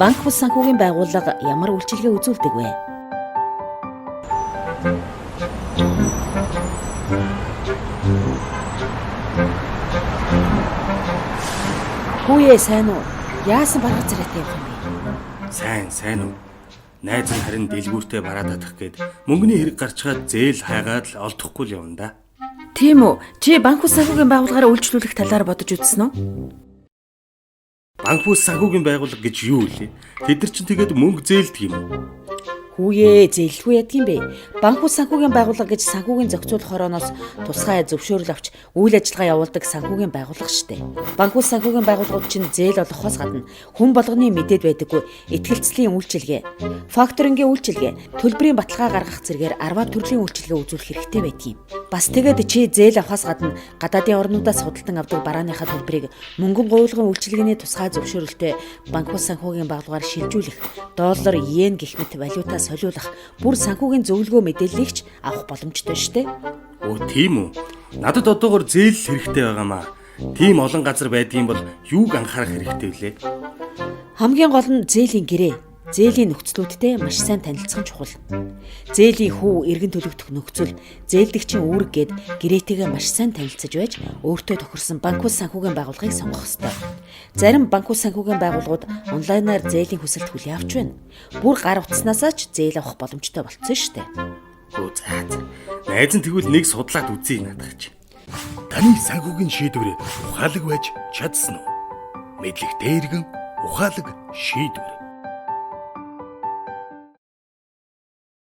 банк бус санхүүгийн байгууллага ямар үйлчилгээ үзүүлдэг вэ? Хүүе сайн уу? Яасан бараг зэрэгтэй явах юм бэ? Сайн уу? Найз нь харин дэлгүүртээ бараад атах гээд мөнгөний хэрэг гарчгаад зээл хайгаад л олдохгүй л явна да. Тийм үү? Чи банк бус санхүүгийн байгууллагаараа үйлчлүүлэх талаар бодож үзсэн үү? Банк бус санхүүгийн байгууллага гэж юу вэ? Тэд нар чинь тэгээд мөнгө зээлдэг юм уу? Хүүе зээлгүй яадаг юм бэ? Банк бус санхүүгийн байгууллага гэж санхүүгийн зохицуулах хорооноос тусгай зөвшөөрөл авч үйл ажиллагаа явуулдаг санхүүгийн байгууллага шүү дээ. Банк бус санхүүгийн байгууллагууд чинь зээл олгохоос гадна хүн болгоны мэдээд байдаггүй ихтгэлцлийн үйлчилгээ, факторингийн үйлчилгээ, төлбөрийн баталгаа гаргах зэргээр 10 төрлийн үйлчилгээ үзүүлэх хэрэгтэй байдгийг. Бас тэгээд чи зээл авахаас гадна гадаадын орнуудаас худалдан авдаг барааныхаа төлбөрийг мөнгөн гуйлгын үйлчилгээний тусгай зөвшөөрөлтэй банк бус санхүүгийн байгууллагаар шилжүүлэх, доллар, йен гэх мэт валютаа солиулах, бүр санхүүгийн зөвлөгөө мэдээллийг ч авах боломжтой шүү дээ. Оо тийм үү? Надад одоогор зээл хэрэгтэй байгаамаа. Тийм олон газар байдгийн бол юуг анхаарах хэрэгтэй вүлээ? Хамгийн гол нь зээлийн гэрээ. Зээлийн нөхцлүүдтэй маш сайн танилцах нь чухал. Зээлийн хүү эргэн төлөгдөх нөхцөл, зээлдэгчийн үүрэг гээд гэрээтэйгээ маш сайн танилцаж байж, өөртөө тохирсон банк бус санхүүгийн байгууллагыг сонгох ёстой. Зарим банк бус санхүүгийн байгууллагууд онлайнаар зээлийн хүсэлт хүлээн авч байна. Бүр гар утаснасаа ч зээл авах боломжтой болцсон шүү дээ. Оо заа. Найз нь тэгвэл нэг судлаад үзье надад чи. Таны санхүүгийн шийдвэр ухаалаг байж чадсан уу? Мэдлэгтэй иргэн ухаалаг шийдвэр.